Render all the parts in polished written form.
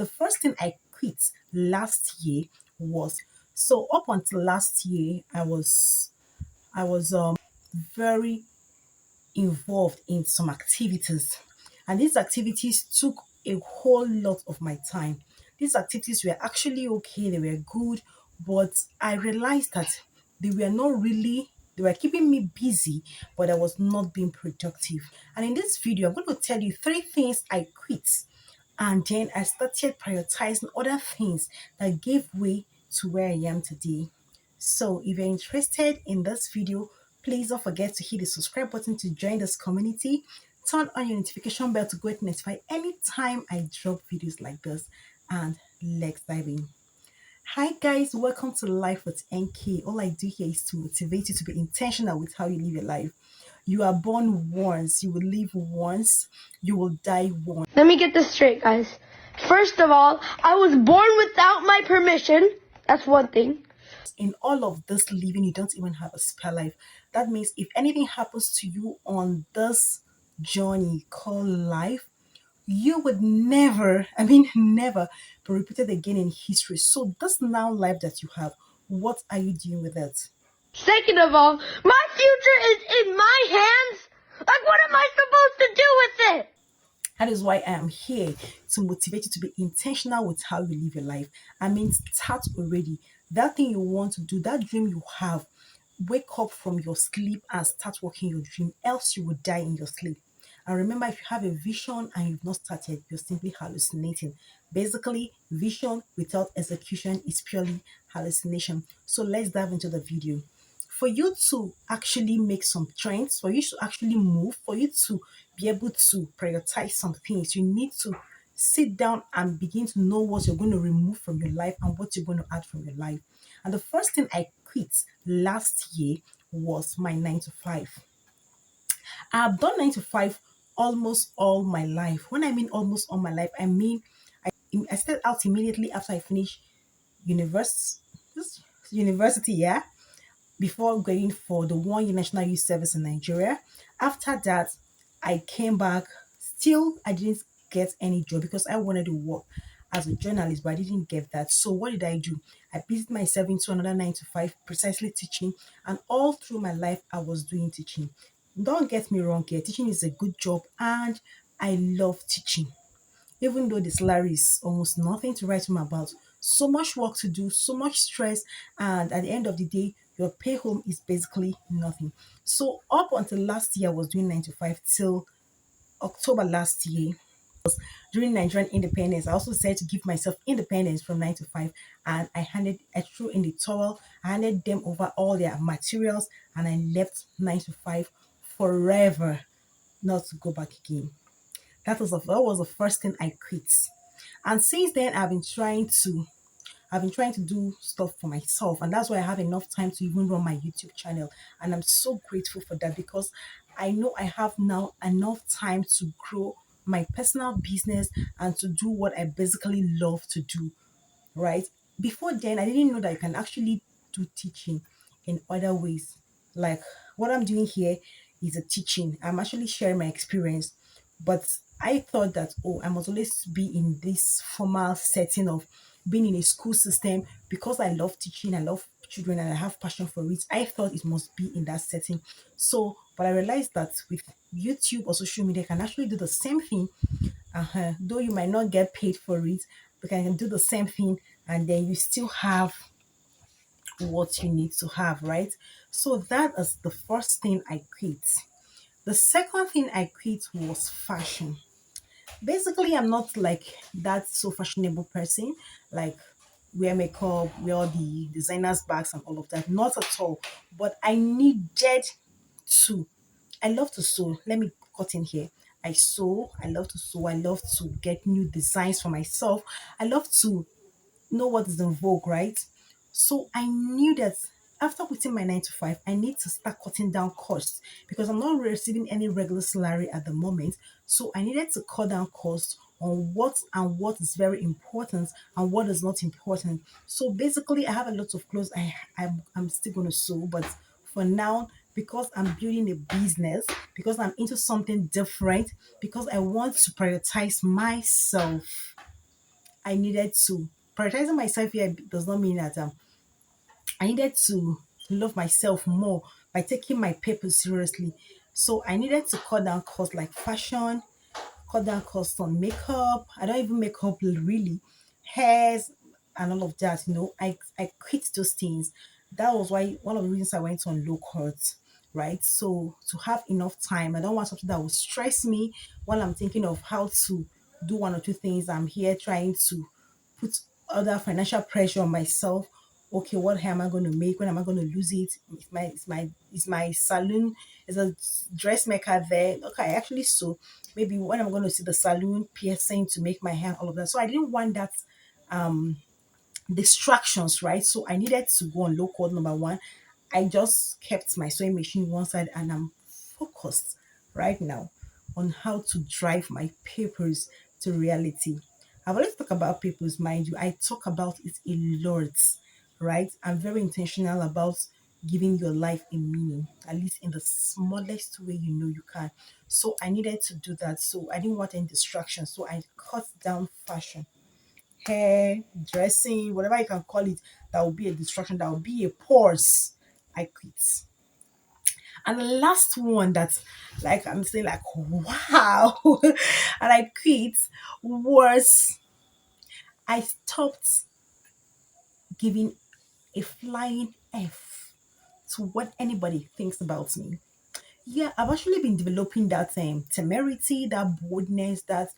The first thing I quit last year was, so up until last year I was very involved in some activities, and these activities took a whole lot of my time. These activities were actually okay, they were good, but I realized that they were not really, they were keeping me busy, but I was not being productive. And in this video, I'm going to tell you three things I quit, and then I started prioritizing other things that gave way to where I am today. So if you're interested in this video, please don't forget to hit the subscribe button to join this community. Turn on your notification bell to get notified anytime I drop videos like this. And let's dive in. Hi guys, welcome to Life with NK. All I do here is to motivate you to be intentional with how you live your life. You are born once, you will live once, you will die once. Let me get this straight, guys. First of all, I was born without my permission. That's one thing. In all of this living, you don't even have a spare life. That means if anything happens to you on this journey called life, you would never, never be repeated again in history. So this now life that you have, what are you doing with it? Second of all, my future is in my hands. Like, what am I supposed to do with it? That is why I am here to motivate you to be intentional with how you live your life. Start already. That thing you want to do, that dream you have, wake up from your sleep and start working your dream, else you will die in your sleep. And remember, if you have a vision and you've not started, you're simply hallucinating. Basically, vision without execution is purely hallucination. So let's dive into the video. For you to actually make some trends, for you to actually move, for you to be able to prioritize some things, you need to sit down and begin to know what you're going to remove from your life and what you're going to add from your life. And the first thing I quit last year was my 9 to 5. I've done 9 to 5 almost all my life. When I mean almost all my life, I started out immediately after I finished university, university, yeah, before going for the 1 year National Youth Service in Nigeria. After that, I came back. Still, I didn't get any job because I wanted to work as a journalist, but I didn't get that. So what did I do? I busied myself into another 9 to 5, precisely teaching. And all through my life, I was doing teaching. Don't get me wrong here. Teaching is a good job and I love teaching. Even though the salary is almost nothing to write home about, so much work to do, so much stress, and at the end of the day, your pay home is basically nothing. So up until last year, I was doing 9 to 5 till October last year. During Nigerian independence, I also said to give myself independence from 9 to 5, and I threw in the towel, I handed them over all their materials, and I left 9 to 5 forever, not to go back again. That was the first thing I quit. And since then I've been trying to do stuff for myself, and that's why I have enough time to even run my YouTube channel. And I'm so grateful for that because I know I have now enough time to grow my personal business and to do what I basically love to do, right? Before then, I didn't know that you can actually do teaching in other ways. Like what I'm doing here is a teaching. I'm actually sharing my experience, but I thought that, oh, I must always be in this formal setting of being in a school system because I love teaching, I love children, and I have passion for it. I thought it must be in that setting. So, but I realized that with YouTube or social media, I can actually do the same thing. Though you might not get paid for it, but I can do the same thing, and then you still have what you need to have, right? So that is the first thing I quit. The second thing I quit was fashion. Basically, I'm not like that so fashionable person, like wear makeup, wear all the designers bags and all of that. Not at all. But I needed to. I love to sew. Let me cut in here. I sew. I love to sew. I love to get new designs for myself. I love to know what is in vogue, right? So I knew that after quitting my 9 to 5, I need to start cutting down costs because I'm not receiving any regular salary at the moment. So I needed to cut down costs on what is very important and what is not important. So basically, I have a lot of clothes I'm still going to sew, but for now, because I'm building a business, because I'm into something different, because I want to prioritize myself, I needed to prioritizing myself here does not mean that I needed to love myself more by taking my purpose seriously. So I needed to cut down costs like fashion, cut down costs on makeup. I don't even make up really, hairs and all of that. I quit those things. That was why one of the reasons I went on low carb, right? So to have enough time, I don't want something that will stress me while I'm thinking of how to do one or two things. I'm here trying to put other financial pressure on myself. Okay, what hair am I going to make? When am I going to lose it? Is my salon, is a dressmaker there? Okay, actually, so maybe when I'm going to see the salon piercing to make my hair, all of that. So I didn't want that um distractions, right? So I needed to go on low code number one. I just kept my sewing machine one side and I'm focused right now on how to drive my papers to reality. I've always talked about papers, mind you. I talk about it a lot, right? I'm very intentional about giving your life a meaning, at least in the smallest way you can. So I needed to do that. So I didn't want any distractions. So I cut down fashion, hair, dressing, whatever you can call it, that will be a distraction, that will be a pause. I quit. And the last one that, like, I'm saying, like, wow, and I quit was I stopped giving a flying F to what anybody thinks about me. Yeah, I've actually been developing that temerity, that boldness, that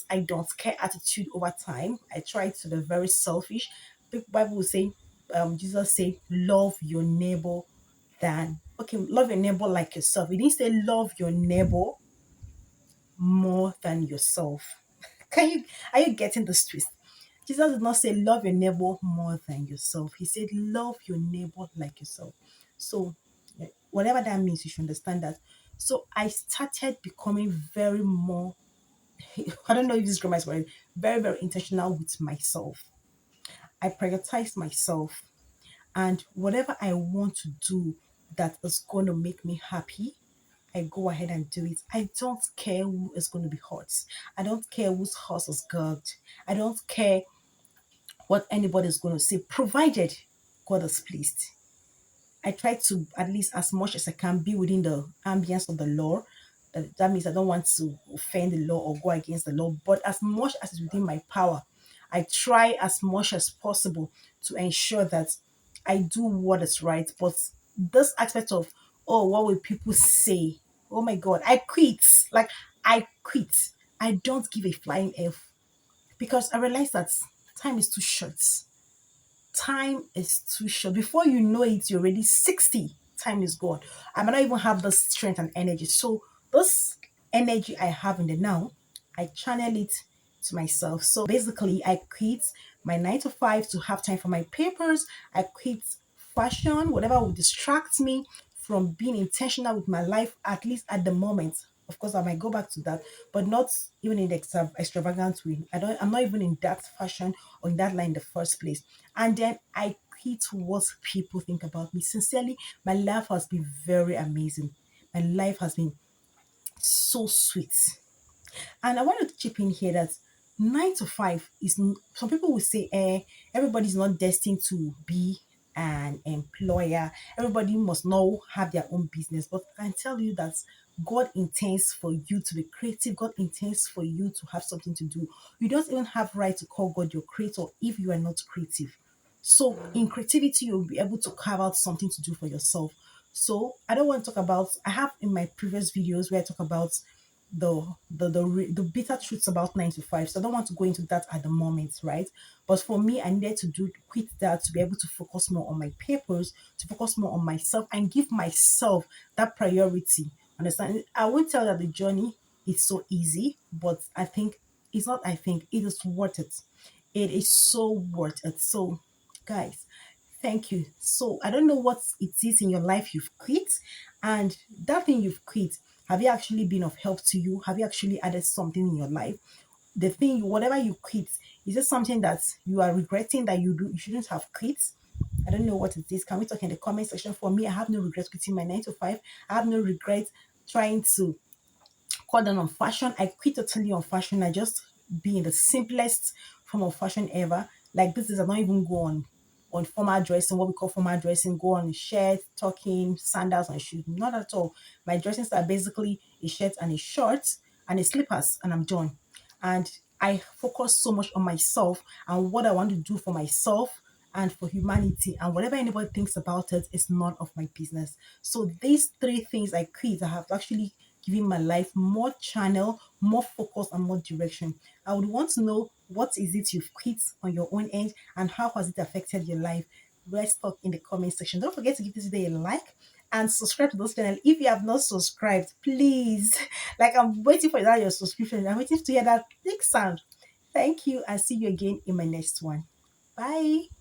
I don't care attitude over time. I try to be very selfish. The Bible will say, Jesus said, love your neighbor than okay, love your neighbor like yourself. He didn't say love your neighbor more than yourself. Can you are you getting this twist? Jesus did not say love your neighbor more than yourself. He said love your neighbor like yourself. So whatever that means, you should understand that. So I started becoming very more I don't know if this grammar is correct, very, very intentional with myself. I prioritize myself and whatever I want to do that is going to make me happy, I go ahead and do it. I don't care who is going to be hurt. I don't care whose house is gagged. I don't care what anybody is going to say, provided God is pleased. I try to, at least as much as I can, be within the ambience of the law. That means I don't want to offend the law or go against the law, but as much as is within my power, I try as much as possible to ensure that I do what is right. But this aspect of, oh, what will people say? Oh my God, I quit. Like, I quit. I don't give a flying F because I realize that time is too short. Time is too short. Before you know it, you're already 60. Time is gone. I might not even have the strength and energy. So this energy I have in the now, I channel it to myself. So basically I quit my 9 to 5 to have time for my papers. I quit fashion, whatever would distract me from being intentional with my life, at least at the moment. Of course, I might go back to that, but not even in the extravagant way. I'm not even in that fashion or in that line in the first place. And then I quit what people think about me. Sincerely, my life has been very amazing. My life has been so sweet. And I wanted to chip in here that 9 to 5 is some people will say, everybody's not destined to be an employer. Everybody must now have their own business. But I can tell you that God intends for you to be creative. God intends for you to have something to do. You don't even have right to call God your creator if you are not creative. So in creativity, you'll be able to carve out something to do for yourself. So I don't want to talk about. I have in my previous videos where I talk about the bitter truths about 9 to 5. So I don't want to go into that at the moment, right? But for me, I needed to do quit that to be able to focus more on my papers, to focus more on myself, and give myself that priority. Understand? I won't tell that the journey is so easy, but I think it's not. I think it is worth it. It is so worth it. So, guys, thank you. So I don't know what it is in your life you've quit, and that thing you've quit, have you actually been of help to you? Have you actually added something in your life? The thing, whatever you quit, is it something that you are regretting that you shouldn't have quit? I don't know what it is. Can we talk in the comment section? For me, I have no regret quitting my 9 to 5. I have no regret trying to cut down on fashion. I quit totally on fashion. I just be in the simplest form of fashion ever. Like this is I don't even go on formal dressing, what we call formal dressing, go on shirt, talking, sandals, and shoes. Not at all. My dressings are basically a shirt and a short and a slippers, and I'm done. And I focus so much on myself and what I want to do for myself and for humanity. And whatever anybody thinks about it is none of my business. So these three things I quit, I have actually given my life more channel, more focus, and more direction. I would want to know what is it you've quit on your own end and how has it affected your life. Let's talk in the comment section. Don't forget to give this video a like and subscribe to this channel if you have not subscribed. Please, like I'm waiting for that your subscription. I'm waiting to hear that big sound. Thank you and see you again in my next one. Bye.